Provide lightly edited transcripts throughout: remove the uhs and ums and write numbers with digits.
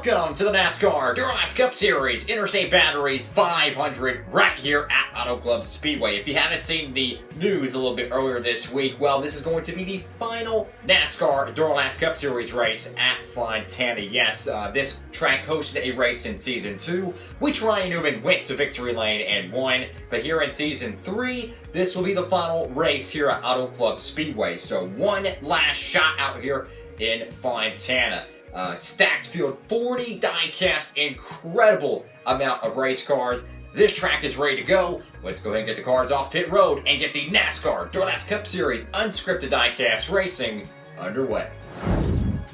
Welcome to the Nascar Duralast Cup Series Interstate Batteries 500 right here at Auto Club Speedway. If you haven't seen the news a little bit earlier this week, well, this is going to be the final NASCAR Duralast Cup Series race at Fontana. Yes, this track hosted a race in Season 2, which Ryan Newman went to victory lane and won. But here in Season 3, this will be the final race here at Auto Club Speedway. So one last shot out here in Fontana. Stacked field, 40 die-cast, incredible amount of race cars. This track is ready to go. Let's go ahead and get the cars off pit road and get the NASCAR Duralast Cup Series unscripted die-cast racing underway.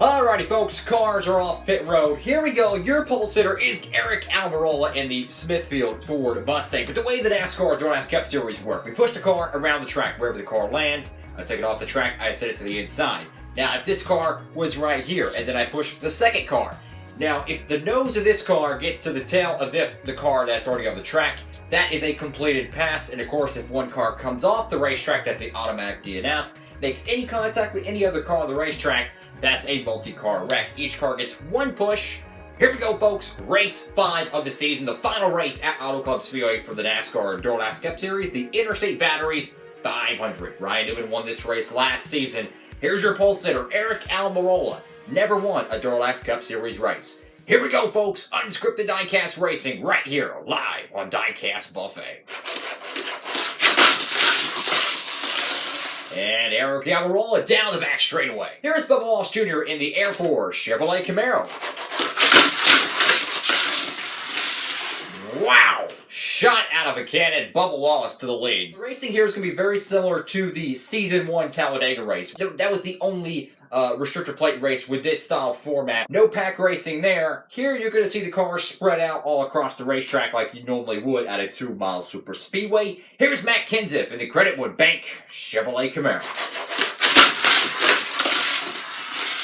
Alrighty folks, cars are off pit road. Here we go. Your pole sitter is Eric Almirola in the Smithfield Ford Mustang. But the way the NASCAR Duralast Cup Series work, we push the car around the track wherever the car lands. I take it off the track, I set it to the inside. Now, if this car was right here, and then I push the second car. Now, if the nose of this car gets to the tail of the car that's already on the track, that is a completed pass. And of course, if one car comes off the racetrack, that's an automatic DNF. Makes any contact with any other car on the racetrack, that's a multi-car wreck. Each car gets one push. Here we go, folks. Race 5 of the season, the final race at Auto Club Speedway for the NASCAR Duralast Cup Series, the Interstate Batteries 500. Ryan Newman won this race last season. Here's your pole sitter, Eric Almirola. Never won a Duralast Cup Series race. Here we go, folks. Unscripted diecast racing right here, live on Diecastbuffet. And Eric Almirola down the back straightaway. Here's Bubba Wallace Jr. in the Air Force Chevrolet Camaro. Wow! Shot out of a cannon, Bubba Wallace to the lead. The racing here is going to be very similar to the Season 1 Talladega race. That was the only restrictor plate race with this style format. No pack racing there. Here you're going to see the cars spread out all across the racetrack like you normally would at a 2-mile super speedway. Here's Matt Kenseth in the Creditwood Bank Chevrolet Camaro.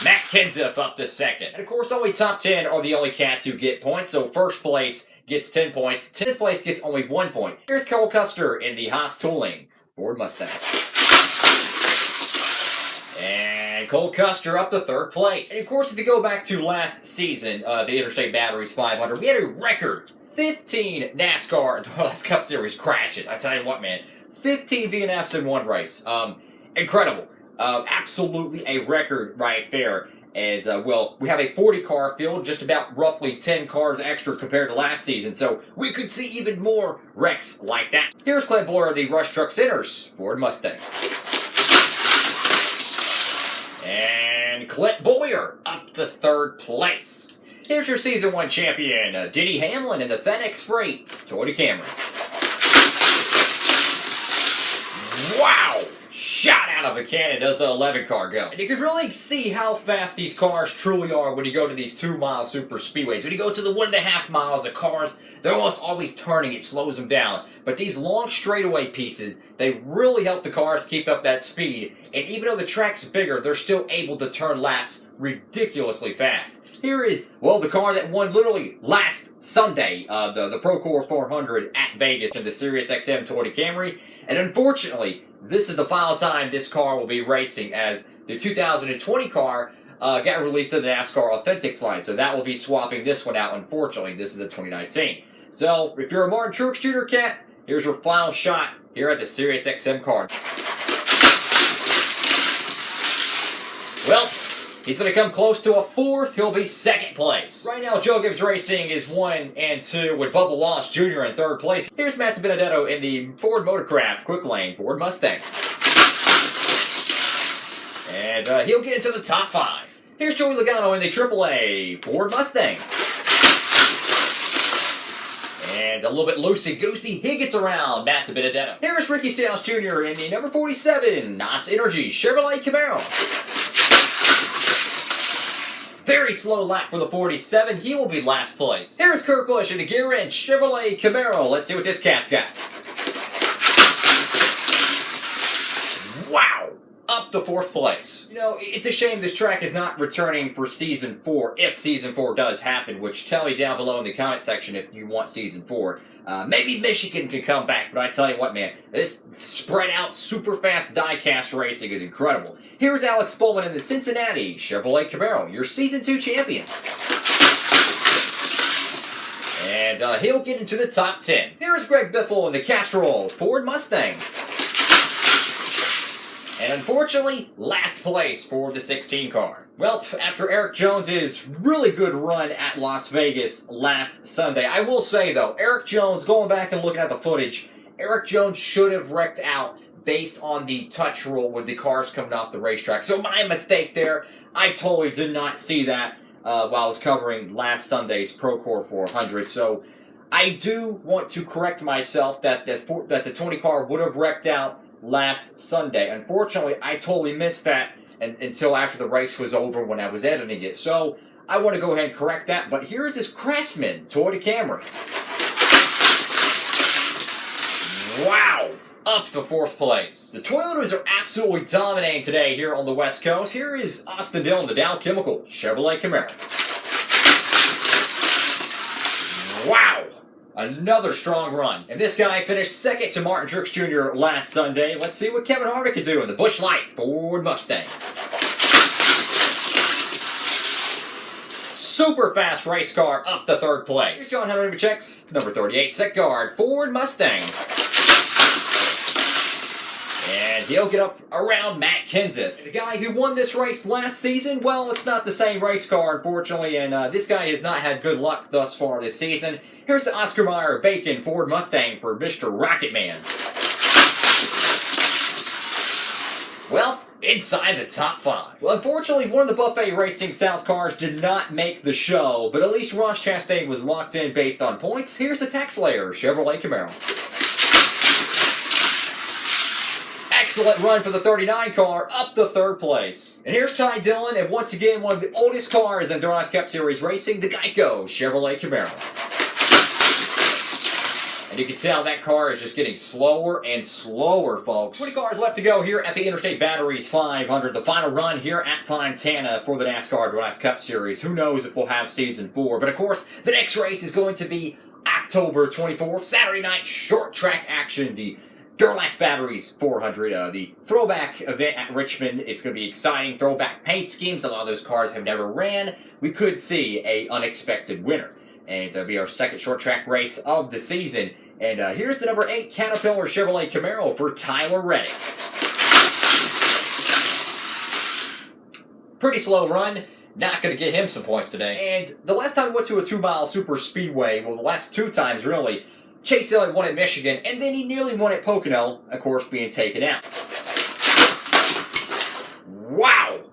Matt Kenseth up to second. And of course, only top 10 are the only cats who get points, so first place gets 10 points. 10th place gets only 1 point. Here's Cole Custer in the Haas Tooling Ford Mustang. And Cole Custer up to third place. And of course, if you go back to last season, the Interstate Batteries 500, we had a record 15 NASCAR Duralast Cup Series crashes. I tell you what, man, 15 DNFs in one race. Incredible. Absolutely a record right there. And, well, we have a 40-car field, just about roughly 10 cars extra compared to last season, so we could see even more wrecks like that. Here's Clint Boyer of the Rush Truck Centers Ford Mustang. And Clint Boyer up to third place. Here's your Season 1 champion, Denny Hamlin in the FedEx Freight Toyota Camry. Wow! Shot out of a cannon does the 11 car go. And you can really see how fast these cars truly are when you go to these 2-mile super speedways. When you go to the 1.5 miles, the cars, they're almost always turning. It slows them down. But these long straightaway pieces, they really help the cars keep up that speed. And even though the track's bigger, they're still able to turn laps ridiculously fast. Here is, well, the car that won literally last Sunday, the Procore 400 at Vegas in the SiriusXM Toyota Camry. And unfortunately, this is the final time this car will be racing, as the 2020 car got released to the NASCAR Authentics line. So that will be swapping this one out, unfortunately. This is a 2019. So if you're a Martin Truex Jr. cat, here's your final shot here at the SiriusXM car. Well, he's going to come close to a 4th. He'll be 2nd place. Right now, Joe Gibbs Racing is 1 and 2 with Bubba Wallace Jr. in 3rd place. Here's Matt DiBenedetto in the Ford Motorcraft Quick Lane Ford Mustang. And he'll get into the top 5. Here's Joey Logano in the AAA Ford Mustang. And a little bit loosey-goosey, he gets around Matt DiBenedetto. Here's Ricky Stenhouse Jr. in the number 47 NOS Energy Chevrolet Camaro. Very slow lap for the 47. He will be last place. Here's Kirk Bush in the Gear Wrench Chevrolet Camaro. Let's see what this cat's got. Wow! Up to 4th place. You know, it's a shame this track is not returning for Season 4, if Season 4 does happen, which tell me down below in the comment section if you want Season 4. Maybe Michigan can come back, but I tell you what, man, this spread-out, super-fast die-cast racing is incredible. Here's Alex Bulman in the Cincinnati Chevrolet Camaro, your Season 2 champion. And he'll get into the top 10. Here's Greg Biffle in the Castrol Ford Mustang. And unfortunately, last place for the 16 car. Well, after Eric Jones's really good run at Las Vegas last Sunday, I will say though, Eric Jones, going back and looking at the footage, Eric Jones should have wrecked out based on the touch rule with the cars coming off the racetrack. So my mistake there, I totally did not see that while I was covering last Sunday's Procore 400. So I do want to correct myself that the 20 car would have wrecked out last Sunday. Unfortunately, I totally missed that until after the race was over when I was editing it. So I want to go ahead and correct that. But here's this Craftsman Toyota Camry. Wow! Up to 4th place. The Toyotas are absolutely dominating today here on the West Coast. Here is Austin Dillon, the Dow Chemical Chevrolet Camaro. Wow! Another strong run. And this guy finished second to Martin Truex Jr. last Sunday. Let's see what Kevin Harvick can do in the Busch Light Ford Mustang. Super fast race car up to 3rd place. Here's John Henry Nemechek's number 38 set guard Ford Mustang. And he'll get up around Matt Kenseth. The guy who won this race last season, well, it's not the same race car, unfortunately, and this guy has not had good luck thus far this season. Here's the Oscar Mayer Bacon Ford Mustang for Mr. Rocketman. Well, inside the top 5. Well, unfortunately, one of the Buffet Racing South cars did not make the show, but at least Ross Chastain was locked in based on points. Here's the Tax Slayer Chevrolet Camaro. Excellent run for the 39 car, up to 3rd place. And here's Ty Dillon, and once again, one of the oldest cars in Duralast Cup Series racing, the Geico Chevrolet Camaro. And you can tell that car is just getting slower and slower, folks. 20 cars left to go here at the Interstate Batteries 500, the final run here at Fontana for the NASCAR Duralast Cup Series. Who knows if we'll have Season 4, but of course, the next race is going to be October 24th, Saturday night, short track action, the Duralast Batteries 400, the throwback event at Richmond. It's going to be exciting. Throwback paint schemes. A lot of those cars have never ran. We could see an unexpected winner. And it'll be our second short track race of the season. And here's the number 8 Caterpillar Chevrolet Camaro for Tyler Reddick. Pretty slow run. Not going to get him some points today. And the last time we went to a 2-mile super speedway, well, the last 2 times really, Chase Elliott won at Michigan, and then he nearly won at Pocono, of course, being taken out. Wow!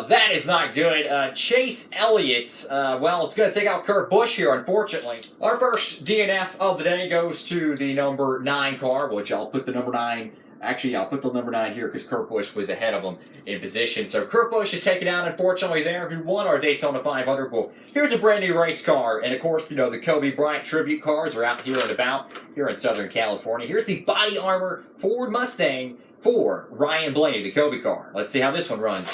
That is not good. Chase Elliott, well, it's going to take out Kirk Bush here, unfortunately. Our first DNF of the day goes to the number 9 car, which I'll put the number 9... Actually, I'll put the number 9 here because Kirk Bush was ahead of him in position. So Kirk Bush is taken out, unfortunately, there, who won our Daytona 500. Well, here's a brand new race car. And, of course, you know, the Kobe Bryant tribute cars are out here and about here in Southern California. Here's the body armor Ford Mustang for Ryan Blaney, the Kobe car. Let's see how this one runs.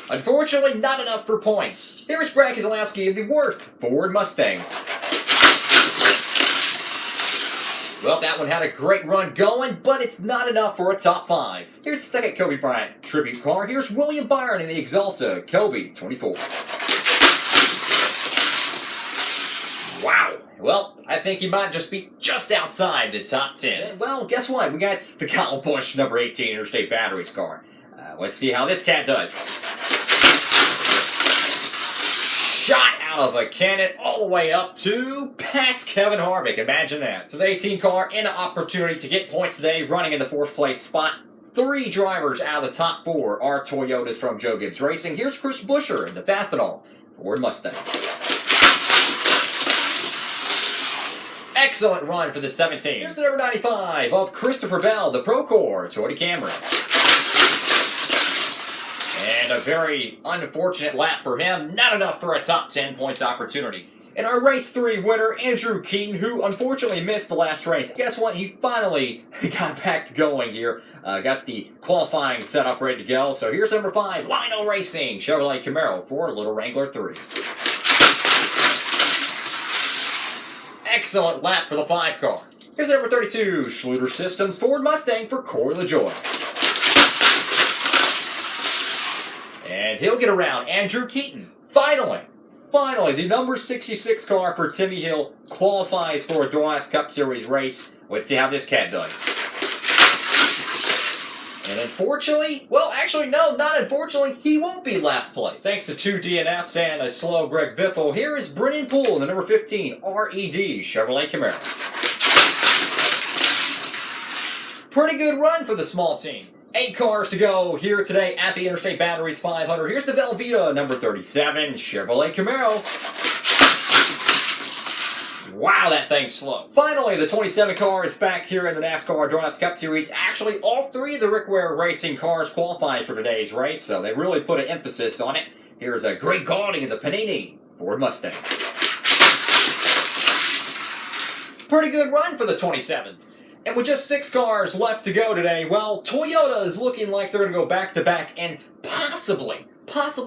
Unfortunately, not enough for points. Here's Brad Keselowski of the Worth Ford Mustang. Well, that one had a great run going, but it's not enough for a top 5. Here's the second Kobe Bryant tribute car. Here's William Byron in the Exalta Kobe 24. Wow. Well, I think he might just be just outside the top 10. And, well, guess what? We got the Kyle Busch number 18 Interstate Batteries car. Let's see how this cat does. Shot out of a cannon all the way up to past Kevin Harvick. Imagine that. So the 18 car in an opportunity to get points today, running in the 4th place spot. 3 drivers out of the top 4 are Toyotas from Joe Gibbs Racing. Here's Chris Buescher in the Fastenal Ford Mustang. Excellent run for the 17. Here's the number 95 of Christopher Bell, the Procore Toyota Camry. And a very unfortunate lap for him. Not enough for a top 10 points opportunity. And our race 3 winner, Andrew Keaton, who unfortunately missed the last race. Guess what? He finally got back going here. Got the qualifying setup ready to go. So here's number 5, Lionel Racing Chevrolet Camaro for Little Wrangler 3. Excellent lap for the 5 car. Here's number 32, Schluter Systems Ford Mustang for Corey LaJoie. And he'll get around Andrew Keaton. Finally finally, the number 66 car for Timmy Hill qualifies for a Duralast Cup Series race. Let's see how this cat does. And unfortunately, well, actually, no, not unfortunately, he won't be last place. Thanks to 2 DNFs and a slow Greg Biffle, here is Brennan Poole, the number 15 RED Chevrolet Camaro. Pretty good run for the small team. 8 cars to go here today at the Interstate Batteries 500. Here's the Velveeta, number 37 Chevrolet Camaro. Wow, that thing's slow. Finally, the 27 car is back here in the NASCAR Duralast Cup Series. Actually, all 3 of the Rick Ware Racing cars qualified for today's race, so they really put an emphasis on it. Here's a Greg Gaulding in the Panini Ford Mustang. Pretty good run for the 27. And with just 6 cars left to go today, well, Toyota is looking like they're going to go back-to-back and possibly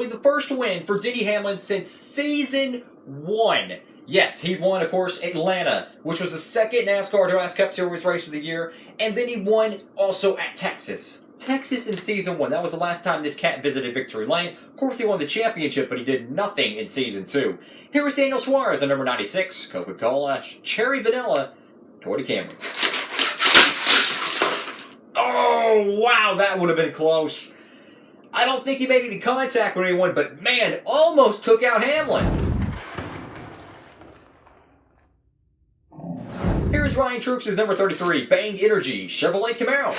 the first win for Denny Hamlin since Season 1. Yes, he won, of course, Atlanta, which was the second NASCAR Duralast Cup Series race of the year, and then he won also at Texas. Texas in Season 1. That was the last time this cat visited Victory Lane. Of course, he won the championship, but he did nothing in Season 2. Here is Daniel Suarez at number 96, Coca-Cola, Cherry Vanilla, Toyota Camry. Oh, wow, that would have been close. I don't think he made any contact with anyone, but man, almost took out Hamlin. Here's Ryan Truex' number 33, Bang Energy, Chevrolet Camaro.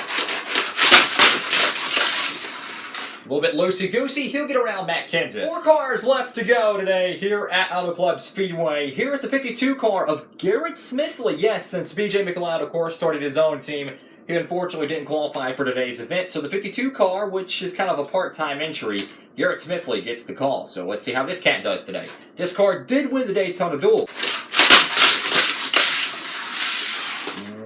A little bit loosey-goosey, he'll get around Matt Kenseth. 4 cars left to go today here at Auto Club Speedway. Here's the 52 car of Garrett Smithley. Yes, since BJ McLeod, of course, started his own team, he unfortunately didn't qualify for today's event. So the 52 car, which is kind of a part-time entry, Garrett Smithley gets the call. So let's see how this cat does today. This car did win the Daytona Duel.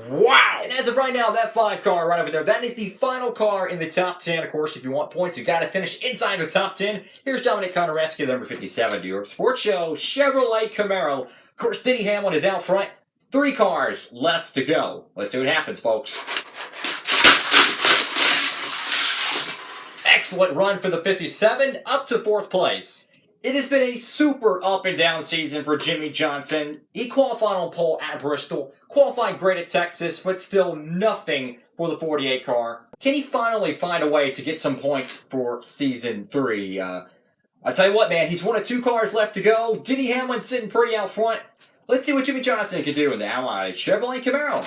Wow! And as of right now, that 5 car right over there, that is the final car in the top 10. Of course, if you want points, you got to finish inside the top 10. Here's Dominic Contorescu, number 57, New York Sports Show, Chevrolet Camaro. Of course, Denny Hamlin is out front. 3 cars left to go. Let's see what happens, folks. Excellent run for the 57, up to 4th place. It has been a super up and down season for Jimmy Johnson. He qualified on pole at Bristol, qualified great at Texas, but still nothing for the 48 car. Can he finally find a way to get some points for Season 3? I'll tell you what, man, he's one of 2 cars left to go. Denny Hamlin sitting pretty out front. Let's see what Jimmy Johnson can do in the Allied Chevrolet Camaro.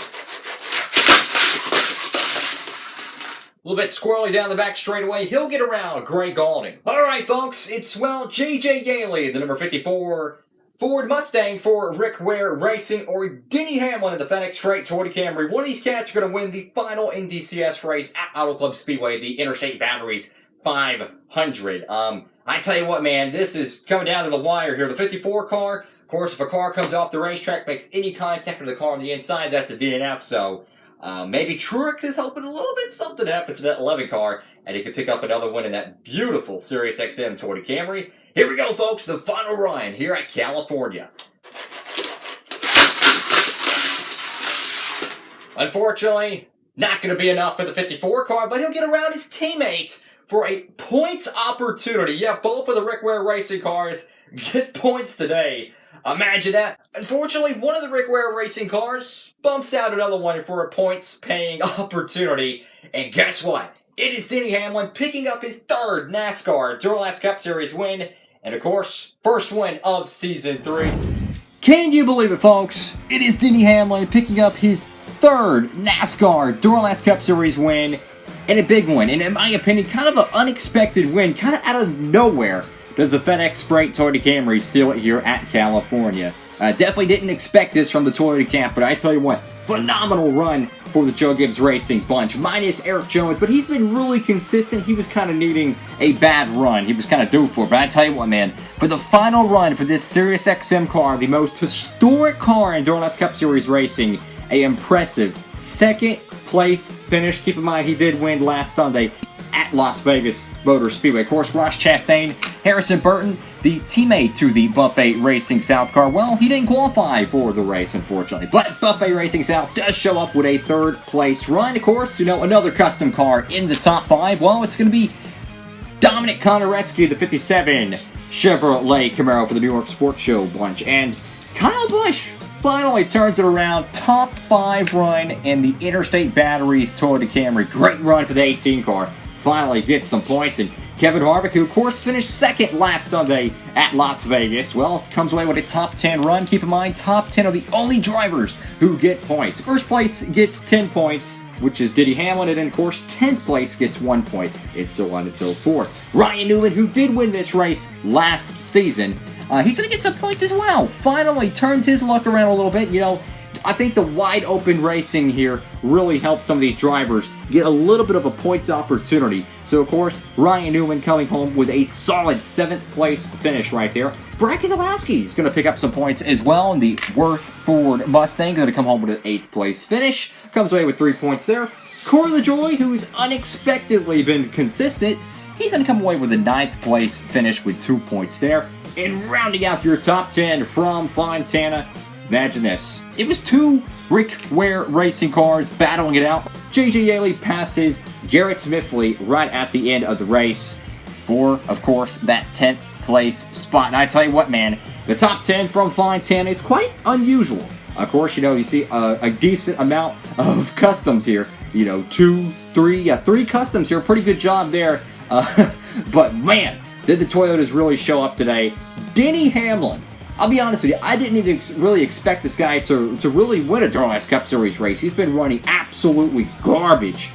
A little bit squirrely down the back straightaway. He'll get around Greg Gaulding. All right, folks. It's, well, J.J. Yaley, the number 54 Ford Mustang for Rick Ware Racing, or Denny Hamlin in the FedEx Freight Toyota Camry. One of these cats are going to win the final NDCS race at Auto Club Speedway, the Interstate Batteries 500. I tell you what, man, this is coming down to the wire here. The 54 car, of course, if a car comes off the racetrack, makes any contact with the car on the inside, that's a DNF, so... maybe Truex is hoping a little bit something happens to that 11 car, and he could pick up another win in that beautiful SiriusXM Toyota Camry. Here we go, folks, the final run here at California. Unfortunately, not going to be enough for the 54 car, but he'll get around his teammate for a points opportunity. Yeah, both of the Rick Ware Racing cars get points today. Imagine that. Unfortunately, one of the Rick Ware Racing cars bumps out another one for a points-paying opportunity. And guess what? It is Denny Hamlin picking up his 3rd NASCAR Duralast Cup Series win. And of course, first win of Season 3. Can you believe it, folks? It is Denny Hamlin picking up his 3rd NASCAR Duralast Cup Series win. And a big one. And in my opinion, kind of an unexpected win. Kind of out of nowhere. Does the FedEx Freight Toyota Camry steal it here at California? Definitely didn't expect this from the Toyota camp, but I tell you what, phenomenal run for the Joe Gibbs Racing bunch, minus Eric Jones, but he's been really consistent. He was kind of needing a bad run. He was kind of due for it, but I tell you what, man, for the final run for this SiriusXM car, the most historic car in Duralast Cup Series Racing, a impressive 2nd place finish. Keep in mind, he did win last Sunday at Las Vegas Motor Speedway. Of course, Ross Chastain, Harrison Burton, the teammate to the Buffet Racing South car. Well, he didn't qualify for the race, unfortunately. But Buffet Racing South does show up with a 3rd place run. Of course, you know, another custom car in the top 5. Well, it's going to be Dominic Contorescu, the 57 Chevrolet Camaro for the New York Sports Show bunch. And Kyle Busch finally turns it around. Top 5 run in the Interstate Batteries Toyota Camry. Great run for the 18 car. Finally gets some points. And Kevin Harvick, who of course finished second last Sunday at Las Vegas, well, comes away with a top 10 run. Keep in mind, top 10 are the only drivers who get points. First place gets 10 points, which is Denny Hamlin, and then of course 10th place gets 1 point, and so on and so forth. Ryan Newman, who did win this race last season, he's going to get some points as well. Finally turns his luck around a little bit. You know, I think the wide open racing here really helped some of these drivers get a little bit of a points opportunity. So, of course, Ryan Newman coming home with a solid 7th place finish right there. Brad Keselowski is going to pick up some points as well in the Worth Ford Mustang. Going to come home with an 8th place finish. Comes away with 3 points there. Corey LaJoie, who's unexpectedly been consistent, he's going to come away with a 9th place finish with 2 points there. And rounding out your top 10 from Fontana, imagine this. It was 2 Rick Ware racing cars battling it out. J.J. Yaley passes Garrett Smithley right at the end of the race for, of course, that 10th place spot. And I tell you what, man, the top 10 from Fontana is quite unusual. Of course, you know, you see a decent amount of customs here. You know, 3 customs here. Pretty good job there. But, man, did the Toyotas really show up today? Denny Hamlin. I'll be honest with you, I didn't even really expect this guy to really win a Duralast Cup Series race. He's been running absolutely garbage.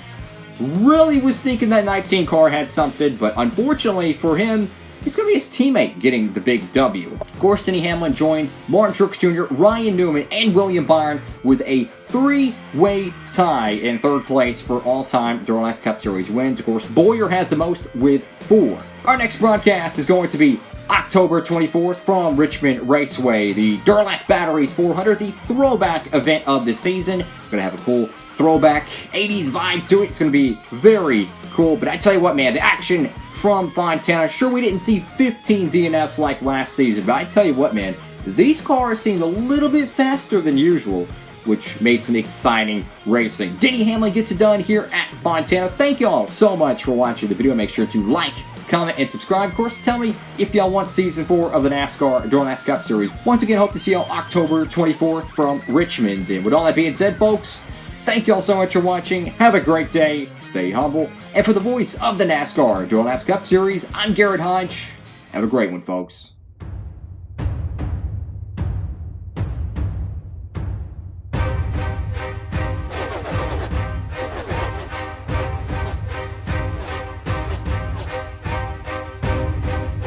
Really was thinking that 19 car had something, but unfortunately for him, it's going to be his teammate getting the big W. Of course, Denny Hamlin joins Martin Truex Jr., Ryan Newman, and William Byron with a 3-way tie in 3rd place for all-time Duralast Cup Series wins. Of course, Boyer has the most with 4. Our next broadcast is going to be October 24th from Richmond Raceway, the Duralast Batteries 400, the throwback event of the season. We're going to have a cool throwback 80s vibe to it. It's going to be very cool. But I tell you what, man, the action from Fontana, sure, we didn't see 15 DNFs like last season, but I tell you what, man, these cars seemed a little bit faster than usual, which made some exciting racing. Denny Hamlin gets it done here at Fontana. Thank you all so much for watching the video. Make sure to like, comment, and subscribe. Of course, tell me if y'all want Season 4 of the NASCAR Duralast Cup Series. Once again, hope to see y'all October 24th from Richmond. And with all that being said, folks, thank y'all so much for watching. Have a great day. Stay humble. And for the voice of the NASCAR Duralast Cup Series, I'm Garrett Hodge. Have a great one, folks.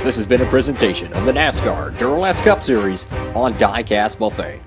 This has been a presentation of the NASCAR Duralast Cup Series on Diecast Buffet.